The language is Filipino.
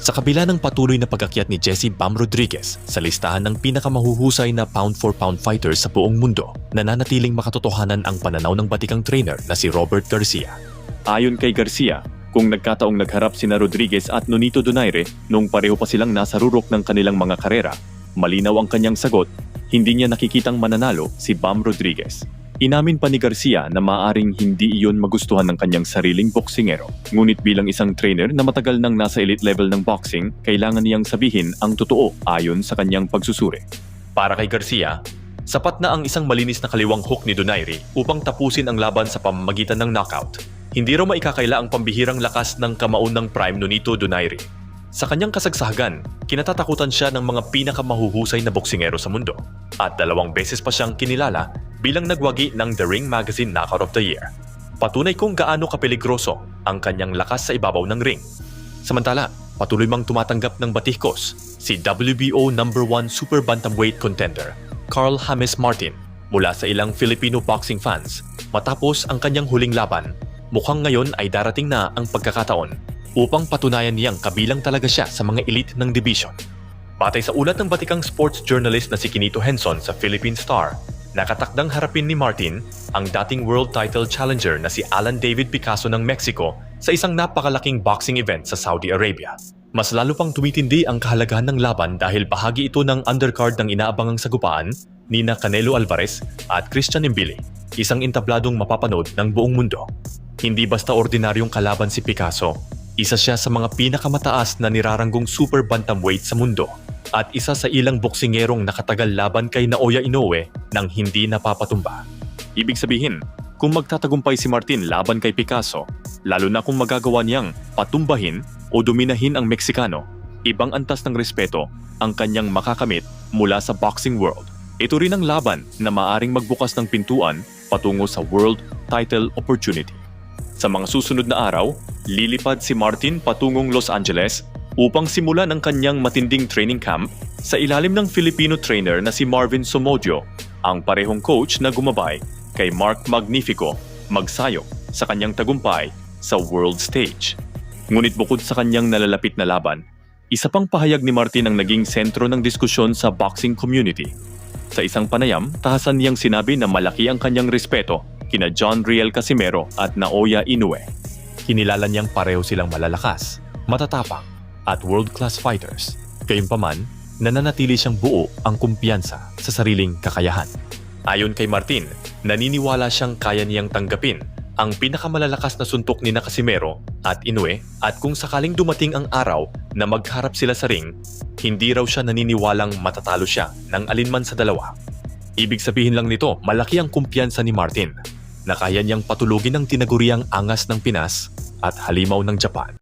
Sa kabila ng patuloy na pag-akyat ni Jesse "Bam" Rodriguez sa listahan ng pinakamahuhusay na pound-for-pound fighters sa buong mundo, nananatiling makatotohanan ang pananaw ng batikang trainer na si Robert Garcia. Ayon kay Garcia, kung nagkataong nagharap sina Rodriguez at Nonito Donaire nung pareho pa silang nasa rurok ng kanilang mga karera, malinaw ang kanyang sagot, hindi niya nakikitang mananalo si Bam Rodriguez. Inamin pa ni Garcia na maaaring hindi iyon magustuhan ng kanyang sariling boksingero. Ngunit bilang isang trainer na matagal nang nasa elite level ng boxing, kailangan niyang sabihin ang totoo ayon sa kanyang pagsusuri. Para kay Garcia, sapat na ang isang malinis na kaliwang hook ni Donaire upang tapusin ang laban sa pamamagitan ng knockout. Hindi raw maikakaila ang pambihirang lakas ng kamaunang prime Nonito Donaire. Sa kanyang kasagsagan, kinatatakutan siya ng mga pinakamahuhusay na boksingero sa mundo at 2 beses pa siyang kinilala bilang nagwagi ng The Ring Magazine Knockout of the Year. Patunay kung gaano kapeligroso ang kanyang lakas sa ibabaw ng ring. Samantala, patuloy mang tumatanggap ng batikos si WBO No. 1 Super Bantamweight contender Carl James Martin mula sa ilang Filipino boxing fans. Matapos ang kanyang huling laban, mukhang ngayon ay darating na ang pagkakataon upang patunayan niyang kabilang talaga siya sa mga elite ng division. Batay sa ulat ng batikang sports journalist na si Quinito Henson sa Philippine Star, nakatakdang harapin ni Martin ang dating world title challenger na si Alan David Picasso ng Mexico sa isang napakalaking boxing event sa Saudi Arabia. Mas lalo pang tumitindi ang kahalagahan ng laban dahil bahagi ito ng undercard ng inaabangang sagupaan nina Canelo Alvarez at Christian Mbili, isang entabladong mapapanood ng buong mundo. Hindi basta ordinaryong kalaban si Picasso, isa siya sa mga pinakamataas na niraranggong super bantamweight sa mundo at isa sa ilang boksingerong nakatagal laban kay Naoya Inoue nang hindi napapatumba. Ibig sabihin, kung magtatagumpay si Martin laban kay Picasso, lalo na kung magagawa niyang patumbahin o dominahin ang Meksikano, ibang antas ng respeto ang kanyang makakamit mula sa boxing world. Ito rin ang laban na maaring magbukas ng pintuan patungo sa world title opportunity. Sa mga susunod na araw, lilipad si Martin patungong Los Angeles upang simulan ang kanyang matinding training camp sa ilalim ng Filipino trainer na si Marvin Somodio, ang parehong coach na gumabay kay Mark Magnifico magsayok sa kanyang tagumpay sa world stage. Ngunit bukod sa kanyang nalalapit na laban, isa pang pahayag ni Martin ang naging sentro ng diskusyon sa boxing community. Sa isang panayam, tahasan niyang sinabi na malaki ang kanyang respeto kina John Riel Casimero at Naoya Inoue. Kinilala niyang pareho silang malalakas, matatapang at world-class fighters. Gayunpaman, nananatili siyang buo ang kumpiyansa sa sariling kakayahan. Ayon kay Martin, naniniwala siyang kaya niyang tanggapin ang pinakamalalakas na suntok ni Casimero at Inoue at kung sakaling dumating ang araw na magharap sila sa ring, hindi raw siya naniniwalang matatalo siya ng alinman sa dalawa. Ibig sabihin lang nito, malaki ang kumpiyansa ni Martin na kaya niyang patulugin ang tinaguriang angas ng Pinas at halimaw ng Japan.